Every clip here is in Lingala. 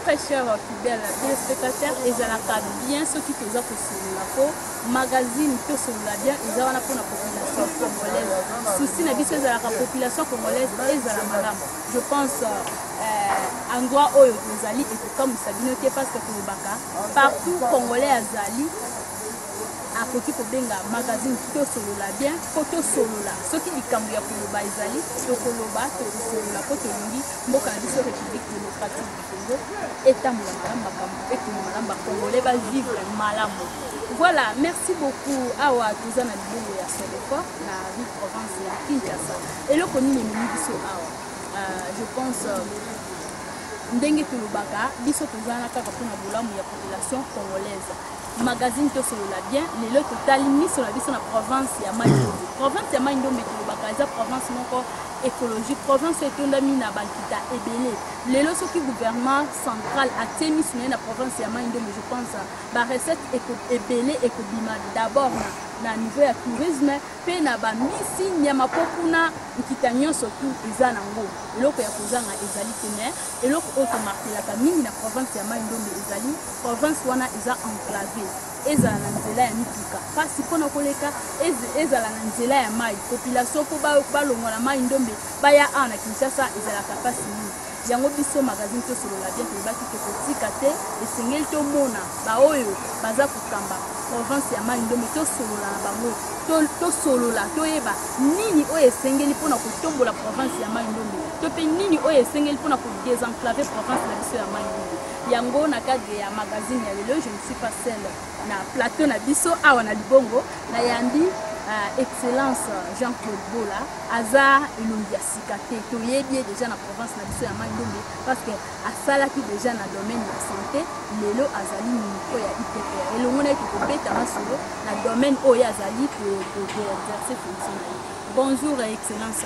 très chers fidèles téléspectateurs, ils ont bien ceux qui faisaient pour la peau, magazine tout sur la bien, ils ont pour la population congolaise. Souci n'a vu la population congolaise et la madame. Je pense en droit au Zali et comme ça dit que parce que pour le Baka, partout congolais à Zali. À côté de benga magazine tout solo la bien photo solo la ce qui est cambia pour le baizali to koloba to solo la photo lingi mboka na biso République démocratique du Congo état malamba kambo et que malamba congolais va vivre malamo. Voilà, merci beaucoup awa tuzana libongo ya Sodefo na ville province ya Kinshasa et le connu les biso awa je pense ndenge tulubaka biso tuzana kaka pona bulamu ya population congolaise. Magazine to solo la bien les lots total mis sur la vie sur la province ya Maindombe. Province ya Maindombe to bakaza province moko écologique province etonda mina bankita ebele. Les lots qui gouvernement central a tenu sur la province ya Maindombe je pense ba recette ebele ekobima d'abord na niveau ya tourisme pe na ba misi nyama pokuna nkitanyo surtout eza nango eloko ya kozanga ezali tene eloko auto martelaka mingi na province ya Maindombe ezali province wana eza enclavé ezala na nzela ya mituka pasi mpona koleka ezala na nzela ya mai population po balongola Maindombe baya na Kinshasa ezalaka pasi mingi yango biso magazine to solo la bien tobaki ke kotika te esengeli tomona baoyo baza kokamba province ya Maindombe to solo la bango to solo la toyeba nini oyo esengeli mpona kotombola province ya Maindombe to pe nini oyo esengeli mpona kodesenclaver province na biso ya Maindombe yango na cadre ya magazine ya lelo je ne suis pas seule na plateau na biso awa na libongo na yandi excellence Jean-Claude Bola aza elongi ya sika te toyebi déjà na province na biso ya Maindombe parce que asalaki déjà na domaine ya santé lelo azali ministre ya IPPR elongo na ki kobeta masolo na domaine oyo azali pour exercer fonction na ye. Bonjour excellence.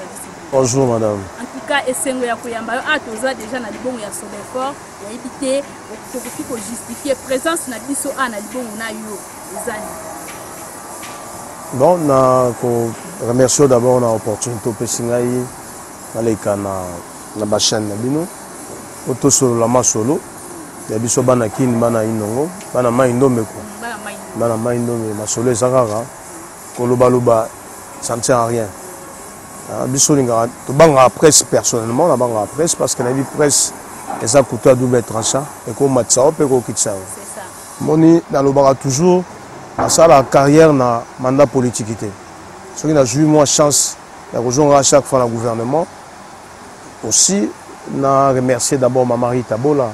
Bonjour madame. En tout cas esengo ya koyamba yo atoza déjà na libongo ya Sodefo ya ibité tokoki ko justifier présence na biso na libongo na yo ezali. Bon, je remercie d'abord l'opportunité de Singaï, na chaîne Nabino, auto solo la masolo, ya biso bana kini bana inongo, bana Maindombe ko. Bana Maindombe masolo ezakaka, koloba ça ne sert à rien. Biso linga to banga presse personnellement, la banga presse parce que la vie presse eza couteau à double tranchant et ko matsao pe ko kitsa. C'est ça. Moni dans le bara toujours ça la carrière na mandat politique. Ce qui n'a joué moi chance de rejoindre à chaque fois le gouvernement. Aussi, na remercier d'abord ma mari Tabola,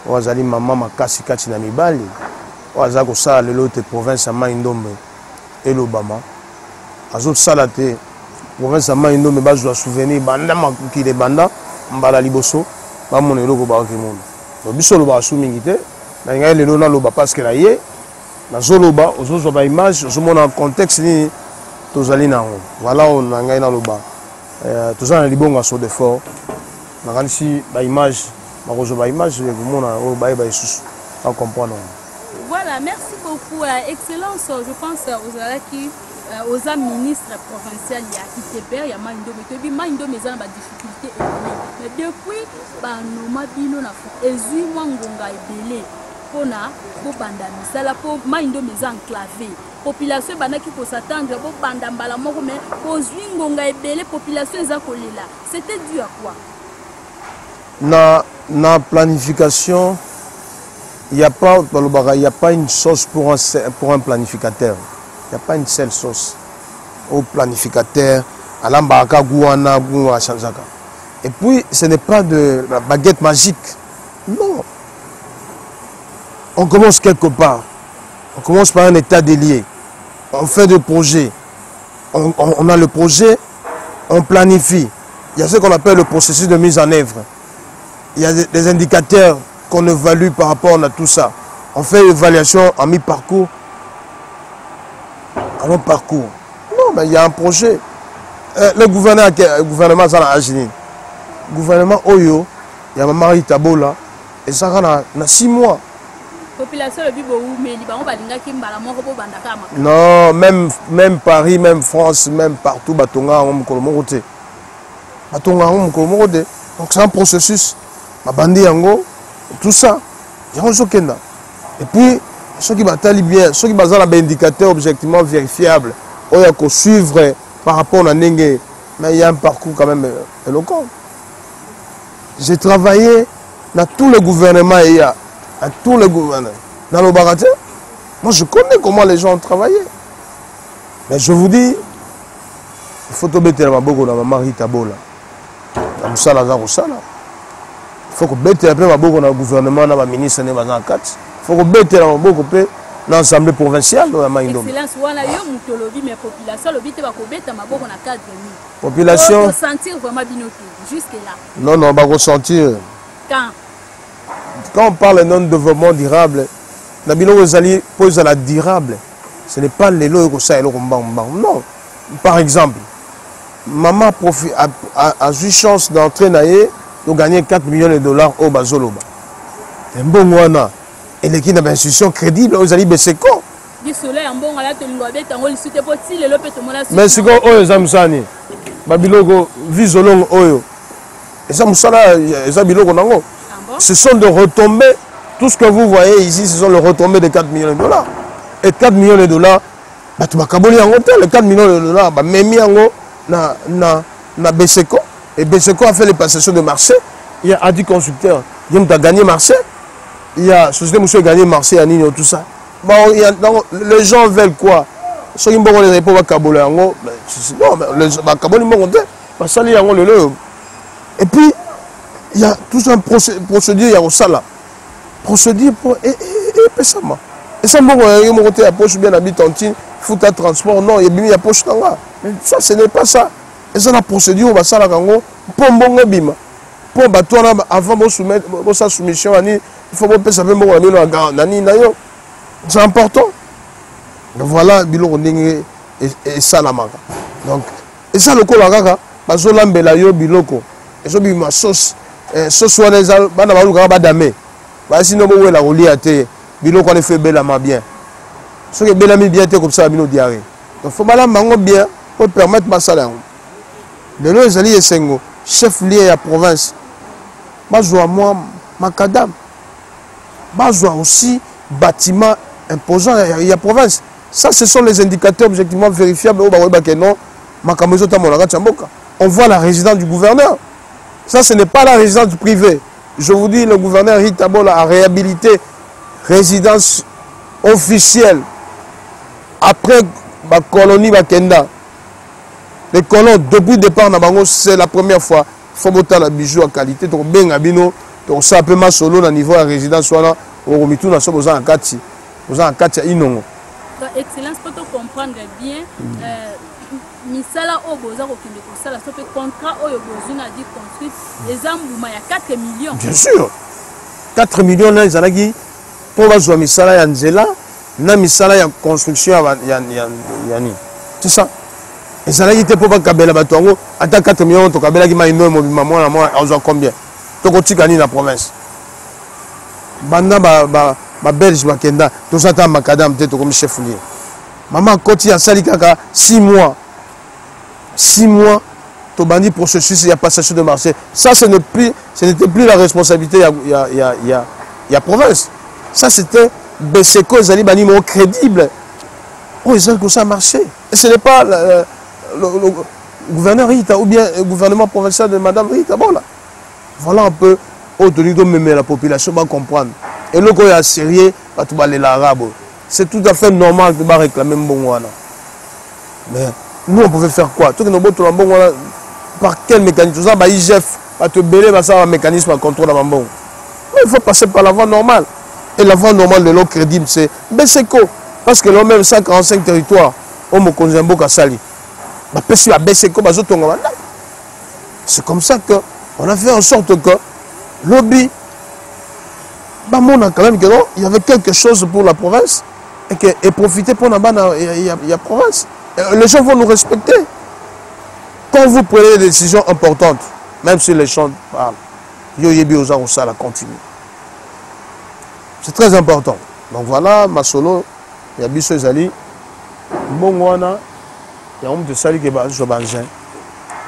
Wazali maman Makasi Kati na Mibali, Wazako ça le lot de province à Maindombe et l'Obama. Azot salate province à Maindombe ba joie souvenir banda makuki de banda mbala liboso ba mon eloko ba okimono. Donc biso lo ba soumingité na ngai le na lo ba parce que la yé na zoloba ozozo ba image ozomona en contexte ni tozali nango voilà on a ngai na loba tozana libonga so de fort na kanisi ba image makozo ba image le komona o ba isusu à comprendre. Voilà, merci beaucoup excellence. Je pense aux ministres provinciaux il y a ITPR il y a Maindombe tobi Maindombe ezana ba difficulté mais depuis ba noma bino na ezui mwangonga ebele pona bo banda misala po Maindombe eza enclavé population banaki ko s'attendre bo banda mbala moko mais kozwi ngonga ebele population eza kolela c'était dû à quoi? Na planification il n'y a pas une sauce pour un planificateur. Il n'y a pas une seule sauce au planificateur alambaka guana guwa chanzaka. Et puis ce n'est pas de la baguette magique. Non. On commence quelque part. On commence par un état délié. On fait des projets. On a le projet, on planifie. Il y a ce qu'on appelle le processus de mise en œuvre. Il y a des indicateurs qu'on évalue par rapport à tout ça. On fait l'évaluation en mi-parcours. À long parcours. Non, mais il y a un projet. Le gouvernement le gouvernement Oyo, il y a ma mari Tabola, et ça a 6 mois. Non, même Paris, même France, même partout, Batonga, donc c'est un processus. Ma bandi yango, tout ça. Il y a un Kenda. Et puis, ceux qui bataillent bien, ceux qui basent sur des indicateurs objectivement vérifiables, il y a qu'à suivre par rapport à Nengue, mais il y a un parcours quand même éloquent. J'ai travaillé dans tous les gouvernements, il y a à tous les gouvernements. Dans le Baraté, moi je connais comment les gens ont travaillé. Mais je vous dis, il faut que tu aies beaucoup dans ma mari Tabola. Il faut que tu aies beaucoup dans le gouvernement, dans le ministre, dans le il faut que tu aies beaucoup dans l'Assemblée provinciale. Excellence, voilà, il y a une population, le but est de population. Ressentir vraiment jusque-là. Non, non, on va ressentir. Quand on parle d'un développement durable, la durable, ce n'est pas les lois que ça est le non. Par exemple, maman a eu chance d'entrer de gagner 4 millions de dollars au Bazoloba. C'est un bon mois. Et l'équipe d'une institution crédible, aux alliés Beseko. Mais c'est quoi, Oyo Zamsani? Babiloko, Visolong Oyo. Et ça, ce sont de retombées. Tout ce que vous voyez ici, ce sont les retombées de 4 millions de dollars. Et 4 millions de dollars, les 4 millions de dollars, na Beseko. Et Beseko a fait les passations de marché. Il y a Adi Constructeur, il a gagné marché. Il y a Société Monsieur gagné marché à Nino, tout ça. Bon, les gens veulent quoi? Ceux qui ont les réponses à Kabole, non, les Kabole, et puis, il y a tout un procédure, il y a au sala. Procédure pour. Et ça, et ça, il y a poche bien habitantine, fout à transport, non, il y a poche tanga. Mais ça, ce n'est pas ça. Et ça, la procédure, on va ça, pour bon bima. Pour bateau, avant de soumettre sa soumission, il faut que ça c'est important. Voilà, et ça, la marque. Donc, et ça, le colagaga, parce que l'ambela yo biloko. Et ça, ma sauce, sauce, on les a, badame. Sinon, on va la rouler à terre. Biloko, on est fait belle bien. Ce qui est belle bien, comme ça, bino diarrhée. Donc, il faut que bien pour permettre ma salaire. De l'eau, les alliés Sengo, chef lié à la province. Moi, Macadam. Aussi, bâtiment imposant, il y a province. Ça, ce sont les indicateurs objectivement vérifiables. On voit la résidence du gouverneur. Ça, ce n'est pas la résidence du privé. Je vous dis, le gouverneur Hitabola a réhabilité résidence officielle après la colonie Bakenda. Les colons, depuis le départ, c'est la première fois. Il faut monter la bijou à qualité. Donc, bien abino, donc ça peut mal solo au niveau de la résidence. Au Romitou, nous sommes en Kati. Nous sommes en Kati à Inongo. Excellence, pour comprendre bien, Misala Oboza, le contrat Oboza a dit construit les Ambouma, il y a 4 millions. Bien sûr. 4 millions, là, ils ont dit, pour voir Misala Yanzela, na Misala y a construction, yani. C'est ça. Et ça, il était pour pas Kabela Batongo, à 4 millions, tu Kabela qui m'a énorme, moi, on a combien? Tu as gagné la province. Banda, Belge, Bakenda, tout ça, tu Macadam, tu es comme chef lié. Maman, quand il y a sali kaka 6 mois, 6 mois, tu as bandi processus, il y a passation de marché. Ça, ce n'était plus la responsabilité, il y a province. Ça, c'était Beseko, ils allaient bani crédible. Oh, ils ont que ça marché. Et ce n'est pas le gouverneur Rita ou bien le gouvernement provincial de Madame Rita. Bon, là. Voilà un peu au-delà de même la population va comprendre. Et le gars est sérieux, l'arabe. C'est tout à fait normal de réclamer un bon. Mais nous, on pouvait faire quoi? Tout le monde par quel mécanisme? Ça, IGF va te béler, ça un mécanisme à contrôle à bon. Il faut passer par la voie normale. Et la voie normale de l'eau crédible, c'est Beseko. Parce que l'homme même 145 territoires, on me connaît beaucoup à Sali. C'est comme ça qu'on a fait en sorte que lobby, quand même il y avait quelque chose pour la province et profiter pour la province. Les gens vont nous respecter. Quand vous prenez des décisions importantes, même si les gens parlent, ça continue. C'est très important. Donc voilà, ma solo, il y a Bissou Zali, Mbongwana, il y a un de Sali qui est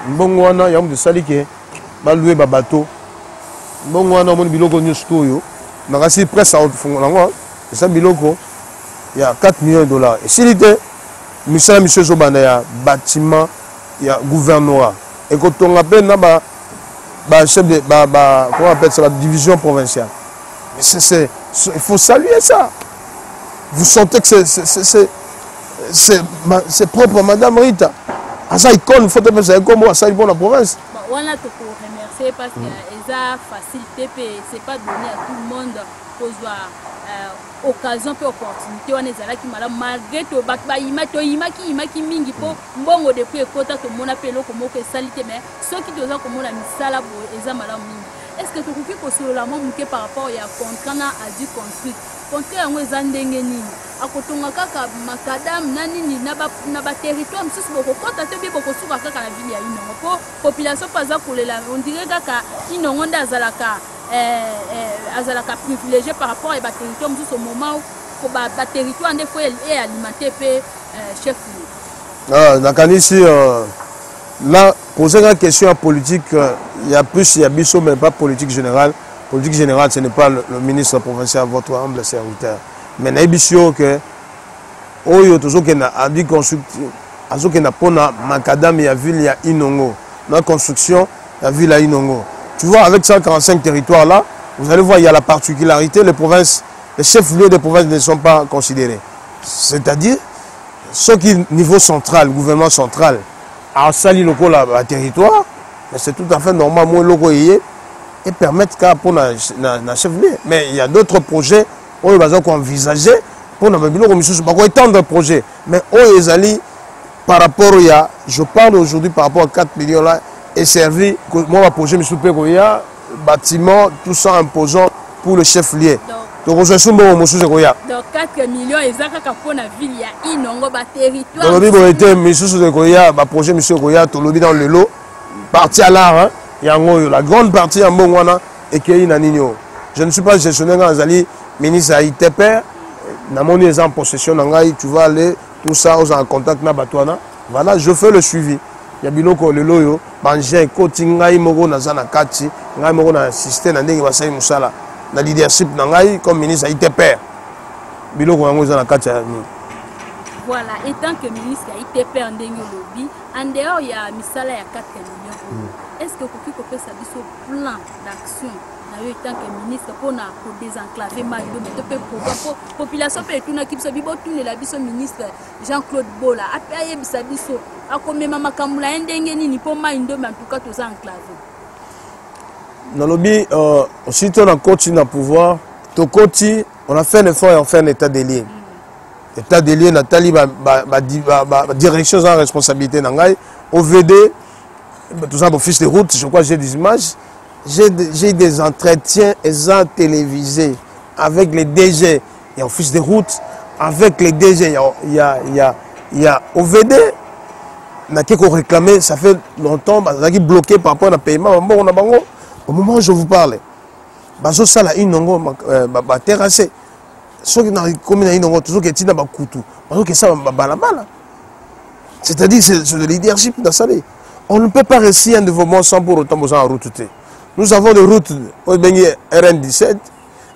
Mbongwana, il y a un de Sali qui est loué bateau. Bon, on a mon biloko news studio. On a reçu presque à fond. Et ça, biloko, il y a 4 millions de dollars. Et s'il était, monsieur Zobana, il y a bâtiment, il y a gouvernorat. Et quand on appelle, chef de comment on appelle ça, la division provinciale. Mais il faut saluer ça. Vous sentez que c'est propre à Madame Rita. À ça, il faut que ça comme moi, ça, il faut la province. On a tout pour remercier parce que ça facilité, c'est pas donné à tout le monde pour voir occasion et opportunité. On est là qui malade malgré tout, imaki mingi pour bon depuis kota que mon appel comme que salité mais ceux qui doivent comme on a mis ça là pour eza malade mingi. Est-ce que tu peux que sur la monde par rapport à contrat a dû construire contrat yango eza ndenge nini akotonga kaka makadam nani na ba territoire msusu boko kota te boko suka kaka na ville ya Inongo po population paza kolela on dirait kaka Inongo ndazalaka azalaka privilégié par rapport à ba territoire msusu au moment où ba territoire ndefo est alimenté pe chef nakanisi là poser une question politique il y a biso mais pas politique générale. Politique générale, ce n'est pas le ministre provincial, votre humble serviteur. Mais il que oyo tozokena adi construction azokena pona makadam ya ville ya Inongo na construction ya ville ya Inongo. Tu vois, avec 145 territoires là, vous allez voir, il y a la particularité, les chefs-lieux des provinces ne sont pas considérés. C'est-à-dire, ceux qui, niveau central, gouvernement central, a sali loko la territoire, mais c'est tout à fait normal, moi loko et permettre qu'à pour na chef-lieu. Mais il y a d'autres projets, on va envisager pour étendre le projet. Mais par rapport à, je parle aujourd'hui par rapport à 4 millions là, et servi, moi, ma projet, je bâtiment, tout ça imposant pour le chef-lieu. Donc, 4 millions, exactement pour la ville, il y a Inongo, territoire. Donc, projet, monsieur Goya, tout le dans le lot, parti à l'art, la grande partie en Bongwana et qui est Nanino. Je ne suis pas gestionnaire dans Zali, ministre à ITP, dans mon en possession, tu vas aller, tout ça, aux en contact na Batouana. Voilà, je fais le suivi. Il y a biloko le loyo, banje koti ngai moko na zana kati, ngai moko na système na ndenge basai musala. Na leadership na ngai comme ministre à ITP. Biloko yango zana kati ya ni. Voilà, et tant que ministre à ITP en ndenge lobby, en dehors il y a misala ya 4 millions. Est-ce que vous pouvez faire ce plan d'action en tant que ministre pour désenclaver ma population peut tout qui se bibo tout la biso ministre Jean-Claude Bola après biso akomema makamula ndenge nini pour maindo mais en tout cas tout ça enclavé dans le lobby aussi on a continué à pouvoir to koti on a fait un effort et on fait un état des lieux. État des lieux Nathalie direction en responsabilité nangai OVD tout ça pour fils de route, je crois que j'ai des images. J'ai des entretiens télévisés avec les DG et office de route, avec les DG, il y a OVD, qui ont réclamé, ça fait longtemps, qui est bloqué par rapport à un paiement. Au moment où je vous parle, ça là, Inongo, terrassé. Ceux qui ont commis à Inongo, tous ceux qui ont couteau, c'est-à-dire c'est le leadership dans ça. On ne peut pas réussir un développement sans pour autant besoin de route. Nous avons des routes RN17,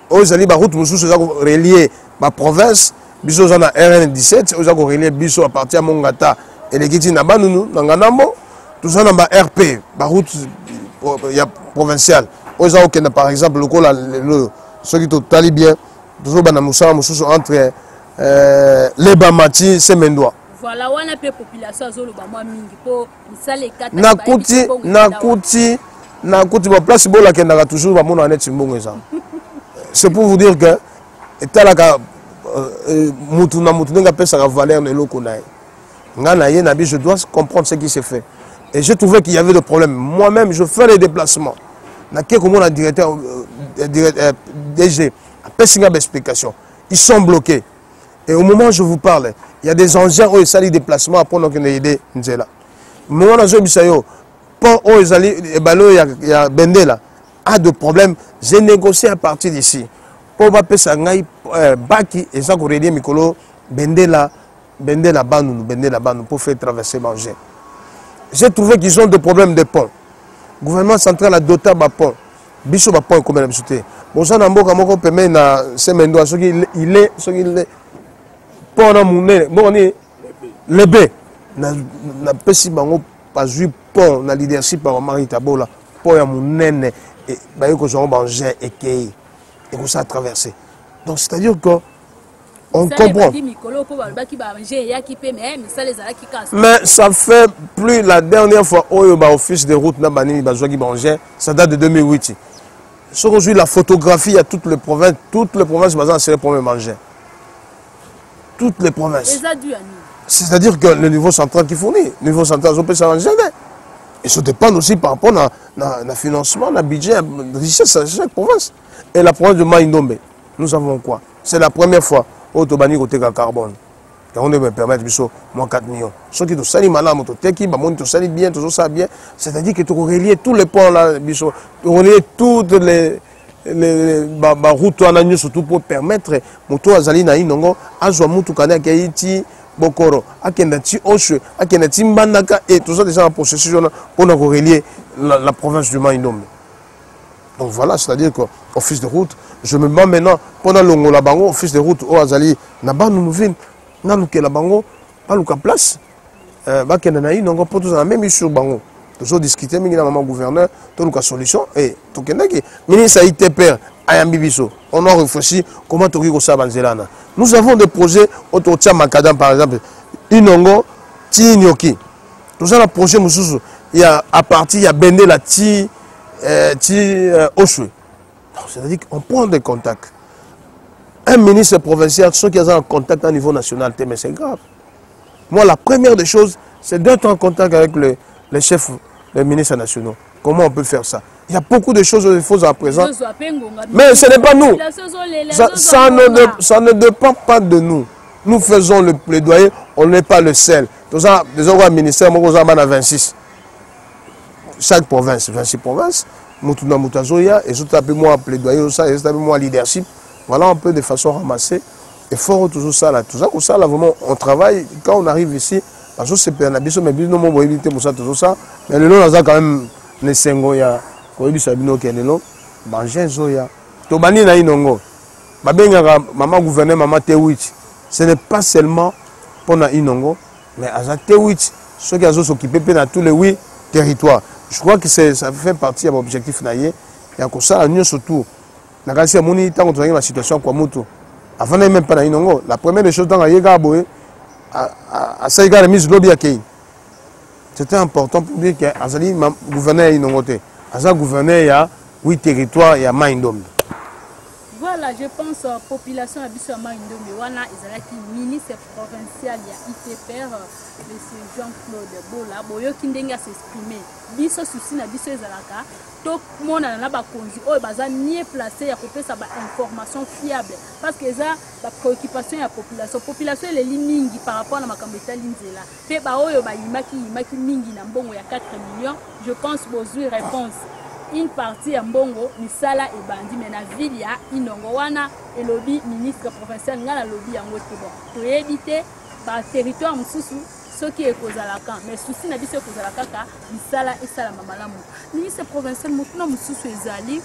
aux alliés route reliées ma province, biso na RN17, aux reliés biso à partir de Mongata et les Giti Nabanunu, Nanganamo, tout ça dans ma RP, ma route provinciale. Aux par exemple, le ceux qui sont talibien, toujours entre les Bamati et Semendoa. Voilà, on a peu population azolo ba moi mingi po misale kata nakuti ba place bola kendaka toujours ba mona net mbongo ça. C'est pour vous dire que etalaka mutu na mutu nga pesa ka valeur ne loko na. Ngana ye na bi je dois comprendre ce qui s'est fait. Et j'ai trouvé qu'il y avait des problèmes. Moi-même je fais les déplacements. Na ke comme on directeur DG a pesinga explication. Ils sont bloqués. Et au moment où je vous parle, il y a des engins où ils déplacement pour nous aider. Au moment où il y a Bendela a de problèmes, j'ai négocié à partir d'ici. Pour Baki et ça relier Mikolo Bendela Banou pour faire traverser manger. J'ai trouvé qu'ils ont des problèmes de pont. Le gouvernement central a doté un pont. biso ba point comme na biso te boza na mboka moko peme na semendo soki il est pour na munene bon ni lebe na pesi bango pas eu pont na leadership par Marita Bola pour ya munene et ba yo ko zo ba ngé et que ça a traversé. Donc c'est-à-dire que on comprend. Mais ça fait plus la dernière fois où il y a office de route ça date de 2008. Si on joue la photographie, il y a toutes les provinces c'est le premier manger. Toutes les provinces. C'est-à-dire que le niveau central qui fournit, le niveau central, on peut s'arranger. Et ça dépend aussi par rapport au financement, au budget, la richesse de chaque province. Et la province de Maïndombe, nous avons quoi? C'est la première fois où Tobani côté carbone. On me permettre de moins 4 millions. Ceux qui nous saluent malade, nous saluent bien, tout ça bien. C'est-à-dire que tu relier tous les ponts là, tu relier toutes les routes surtout pour permettre moto azali na inongo azwa mutu kana kaiti bokoro akendati oshe akendati mbandaka et tout ça déjà en processus pour nous relier la province du Maïndombe. Donc voilà, c'est-à-dire qu'office de route, je me mets maintenant pendant le la bango office de route au azali na ba nous vinn na luke la bango pas luka place ba kenda inongo pour tous la même sur bango. Toujours discuter avec le gouverneur, tout le solution et tout le monde. Ministre ITPR, Ayambibiso, on a réfléchi comment tu as ça Banzelana. Nous avons des projets autour de Makadam par exemple, Inongo, Tinyoki. Tout ça, le projet Moussou, il y a à partir, il y a Bendé la Oshwe. C'est-à-dire qu'on prend des contacts. Un ministre provincial, ceux qui ont un contact à niveau national, mais c'est grave. Moi, la première des choses, c'est d'être en contact avec les chefs, les ministres nationaux. Comment on peut faire ça? Il y a beaucoup de choses qu'il faut à présent. Mais ce n'est pas nous. Ça ne dépend pas de nous. Nous faisons le plaidoyer, on n'est pas le seul. Tout ça, des autres ministères, on a 26. Chaque province, 26 provinces. Moutuna Moutazoya, et tout moi plaidoyer, ça, et tout moi leadership. Voilà un peu de façon ramassée. Et fort toujours ça là. Tout ça là, vraiment, on travaille. Quand on arrive ici, parce que c'est pas un abysse, mais bien non, mon mobilité pour ça, tout ça. Mais le nom, on a quand même les Sengoya, Koibi Sabino, qui est le nom. Banjen Zoya. Tobani na inongo. Babenga maman gouverneur, maman T8. Ce n'est pas seulement pour na inongo, mais à T8, ceux qui ont s'occupé dans tous les 8 territoires. Je crois que ça fait partie de l'objectif naïe. Il y a comme ça, à nous surtout. Na kasi amoni tant qu'on la situation quoi moto. Avant même pas na inongo. La première des choses dans la yega boé. À ça, il y a la mise de lobby à Kei. C'était important pour dire que Azali gouverneur est inongoté. Azali gouverneur il y a 8 territoires, il y a Maïndombe. Voilà, je pense à la population à Maïndombe. Wana Ezalaki ministre provincial il y a ITPR, M. Jean-Claude Bola. Boyo Kindenga s'exprimer. Biso souci na biso Ezalaka. Tout le monde a bakonzi oyo baza mieux placé ya kopesa ba information fiable parce que ça la préoccupation ya population elle est mingi par rapport à makambo etali nzela pe ba oyo ba yimaki mingi na mbongo ya 4 millions je pense bozui réponse une partie ya mbongo misala e bandi mais na ville ya inongo wana elobi ministre provincial ngala lobi yango te bon to éviter ba territoire mususu ce qui est kozalaka mais souci na biso kozalaka ka misala esala mamalamu ministre provincial mutuna mususu ezali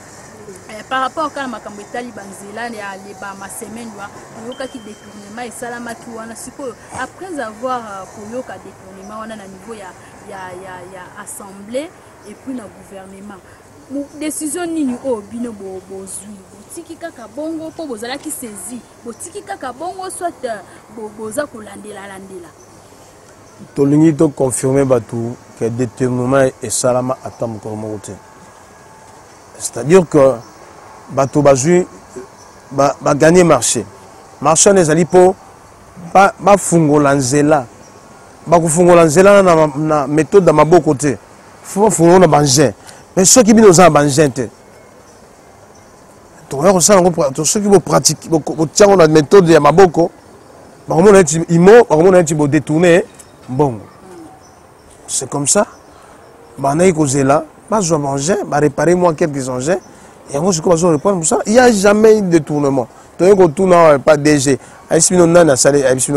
par rapport à makambo etali banzela ya leba ma semaine wa yoka ki détournement esala ki wana sikoyo après avoir koyoka détournement wana na niveau ya assemblée et puis na gouvernement décision nini o bino bozui botiki kaka bongo po bozala ki saisi botiki kaka bongo soit boza kolandela tolingi to confirmer batu que détournement et salama atam kormote. C'est-à-dire que batu bazui ba gagner marché. Marché les ali po ba fungola nzela. Ba kufungola nzela na méthode da maboko te. Faut fungola banje. Mais ceux qui bino za banje te. To ya ça ceux qui vont pratiquer tiens la méthode ya maboko. Ba komona ti imo, ba komona ti bo détourner. Bon, c'est comme ça. Il réparer moi quelques engins. Et moi, je commence à répondre pour ça. Il n'y a jamais eu de détournement. Pas DG. Il n'y a pas de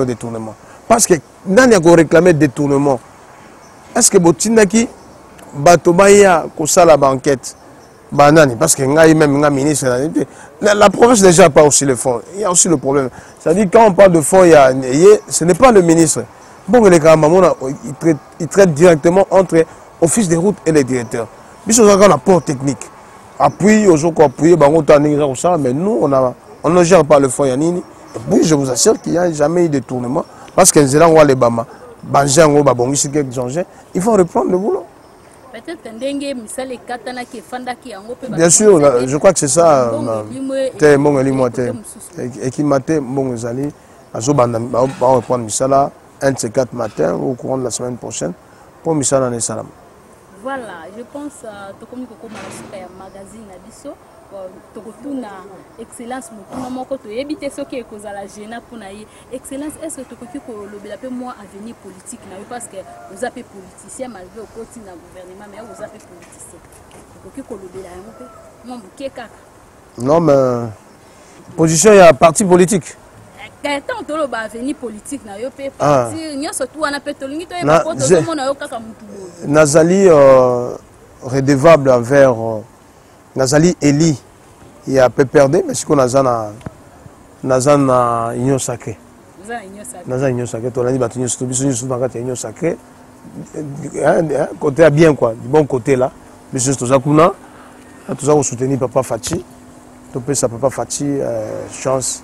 détournement. Parce que dans les réclamé détournement, est-ce que Botinaki, Batobaya, Kosa la banquette, Banani, parce que même un ministre, la province déjà n'a pas aussi le fonds. Il y a aussi le problème. C'est-à-dire quand on parle de fonds, ce n'est pas le ministre. Bon, les Karamamona, ils traitent directement entre office des routes et les directeurs. Mais c'est un apport technique. Appui, aujourd'hui, appuyer, mais nous, on ne gère pas le fonds Yanini. Et puis, je vous assure qu'il n'y a jamais eu de tournement. Parce que les gens, les Bama, il faut reprendre le boulot. Bien sûr, je crois que c'est ça. Et qui matin, bon, ils allaient reprendre Misala, un de ces 4 matins au courant de la semaine prochaine pour Misala et Salam. Voilà, je pense que comme magazine à Bisso, tokotuna excellence mutuna moko to yebite soki ekozala gênant pour naïe excellence est-ce que tokoki ko lobela pe moi avenir politique na parce que vous avez politicien malgré au côté na gouvernement mais vous avez politicien tokoki ko lobela yango pe moi muke kaka non mais position ya parti politique tant to loba avenir politique na yo pe parti nyoso tu wana pe tolingi to yeba ko to mona yo kaka mutu nazali redevable envers Nazali Eli, il a peu perdu, mais si on a une union sacrée. Naza union sacrée, on a dit que union sacrée. Côté bien quoi, du bon côté là. Mais c'est tout ça qu'on a. Tout ça on soutenir Papa Fati. Tout ça Papa Fati chance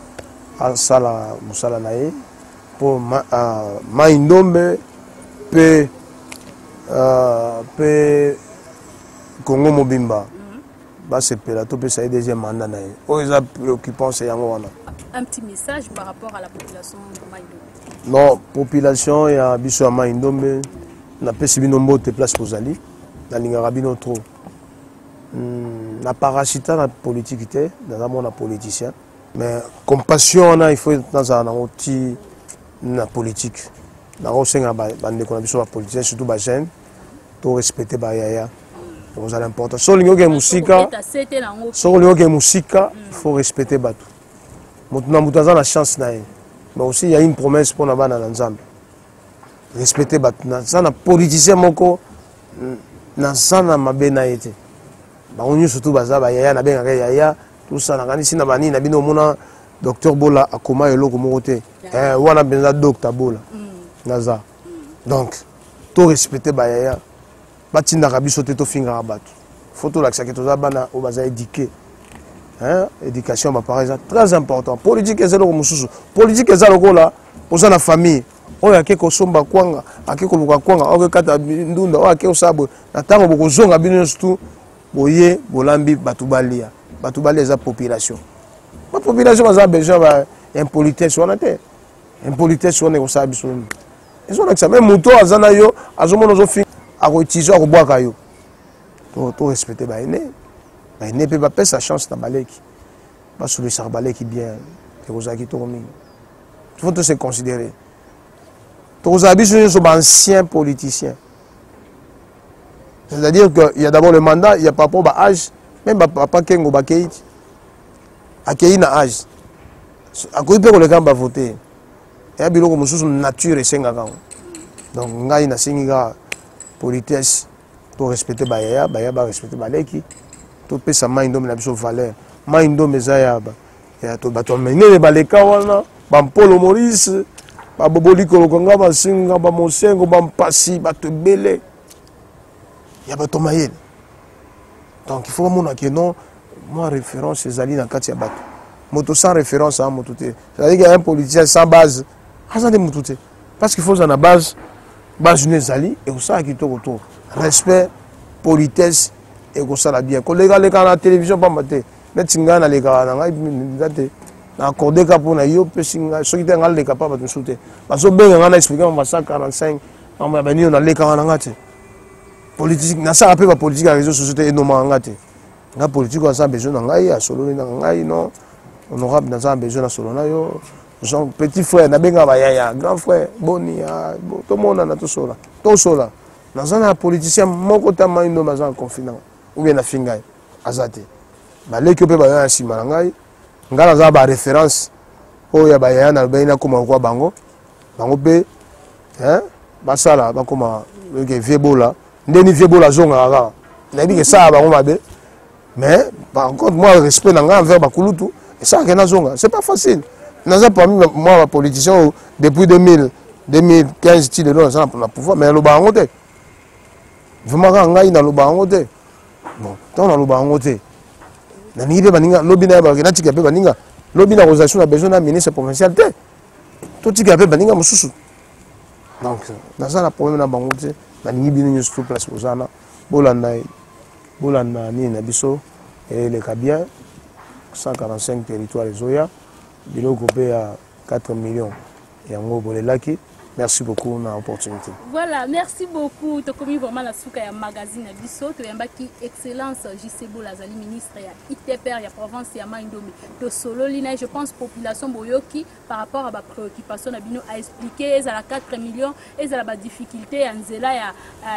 à Sala Moussala Nae pour Maindombe pe Congo Mobimba. C'est le deuxième mandat. Les préoccupants, c'est un petit message par rapport à la population de Maindombe. Non, population, il y a Bissou à Maindombe. On a pas de place pour aller. On a trop. La parasita, la politique, on a politicien. Mais compassion, il faut dans un outil la politique. Dans un politicien, surtout les jeunes, pour respecter les yaya. C'est important. Si on a une musique, il faut respecter Batou. On a la chance. Mais aussi, il y a une promesse pour nous. Respecter Batou. Dans un politicien, dans un mabenaïté. On a surtout tout ça. Docteur Bola a comment il a on a besoin de docteur Bola. Donc, tout respecter Bayaya. Batinda rabi sauter to finga abatu. Photo là que ça que tous abana au baza éduqué. Hein, éducation ba paraît très important. Politique ezelo ko mususu. Politique ezalo ko là pour la famille. On a quelque somba kwanga, akeko luka kwanga, o kata ndunda, o akeko sabo. Na tango boko zonga bino surtout boye bolambi batubalia. Batubalia za population. La population a besoin d'impolitesse on a té. Impolitesse on est au sabi so. Ils ont que ça même moto azana yo, azomono zo finga à utiliser au bois caillou. Tout respecter Baïné. Baïné peut pas sa chance dans Baleki. Pas sur le sarbalé qui bien. Et vous avez tourné. Il faut tout se considérer. Tous les sont anciens politiciens. C'est-à-dire qu'il y a d'abord le mandat, il y a pas rapport à l'âge, même papa Kengo Bakeïti. Akeï na âge. À quoi il peut le voter. Il y a biloko mususu nature et senga. Donc ngai na singa politesse pour respecter Bayaya, Bayaya va respecter Baleki. Tout peut sa Maindombe na biso valeur. Maindombe ezaya ba. Ya to bato menene baleka wana, ba Mpolo Maurice, ba Boboli Kolokonga ba singa ba Mosengo ba Mpasi ba to belé. Ya bato mayele. Donc il faut que que non, moi référence c'est Zali na kati ya bato. Moto sans référence à moto té. C'est-à-dire qu'il y a un politicien sans base. Azande moto té. Parce qu'il faut en base Zali et au ça qui est autour. Respect, politesse et au ça la bien. Quand les gars à la télévision pas maté. Mais tingana les gars na accordé cap pour na yo pesinga ceux qui sont capable de sauter. Parce que ben on a expliqué on va 145 on va venir na les gars na ngate. Politique na ça rappelle pas politique à réseaux sociaux et non ngate. Na politique on a besoin na ngai à solo na ngai non honorable na ça besoin na solo na yo. Son petit frère, nabenga bayaya, grand frère, boni, tout le monde a tout cela. Tout cela. Dans un politicien, mon côté Maindombe dans un confinement. Ou bien na fingai, azate. Bah les qui peuvent bayaya si malangai, ngala za ba référence. Oh ya bayaya na bayina comme quoi bango, bango pe, hein, basala, ba comme le vieux bola, ndeni vieux bola zonga aga. Na dit que ça bango mabe. Mais par contre, moi, le respect envers Bakulutu, et ça, c'est pas facile. Parmi moi, politicien, depuis 2015, il est dans le pouvoir, mais le barangote. Vraiment, il dans le barangote. Bon, dans le barangote. Nanibe baninga, lobina bagena tika pe baninga. Lobina organisation a besoin d'un ministre provincial. Tout tika pe baninga mususu. Donc, dans ça, problème na barangote, baningi bino sur place aux ana. Bolanda ni na biso et les Kabia 145 territoires les Zoya bilo groupe à 4 millions et en gros les laki. Merci beaucoup pour l'opportunité. Voilà, merci beaucoup. Tu as commis vraiment la souka ya magazine à biso. Tu as qui excellence JCBO Lazali ministre ya ITPR ya province ya Maindomé. De solo lina je pense population boyoki par rapport à la préoccupation na bino a expliqué à la 4 millions et à la difficulté en zela ya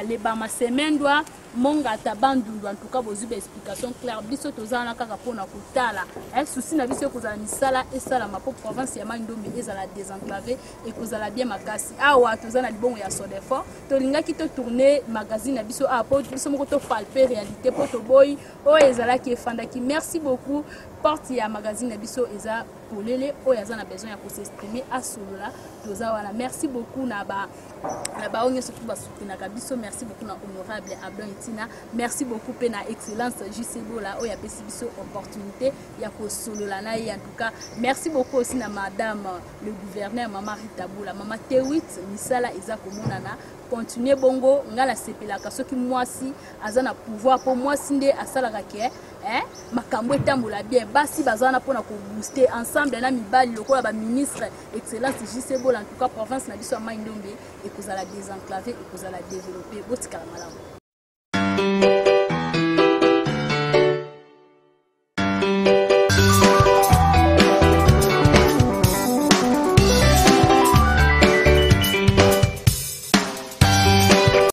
les bama semaine doit monga tabandu en tout cas vos explications claires biso tozana kaka pona kutala souci na biso kozala misala et sala ma province ya Maindomé et à la désenclaver et kozala bien makasi. Awa tozana libongo ya Sodefort tolingaki to tourner magazine na biso a po biso moko to palper réalité po to boy o ezala ki efandaki. Merci beaucoup. Porte ya magazine na biso eza polele o yazana besoin ya s'exprimer à solola toza wana. Merci beaucoup na ba onye surtout ba soutenir ka biso. Merci beaucoup na honorable Abdon Itina. Merci beaucoup pe na excellence JCBO la o ya pesi biso opportunité ya ko solola na en tout cas. Merci beaucoup aussi na madame le gouverneur Mama Rita Boula Mama Tewit misala eza komonana continuer bongo ngala sepelaka soki mwasi azana pouvoir pour mwasi nde asalaka ke makambo etambola bien basi bazana pona ko booster ensemble na mibali lokola ba ministre excellence JCBO en tout cas province na biso ya Maindombe et kozala désenclaver et kozala développer botikala malamu.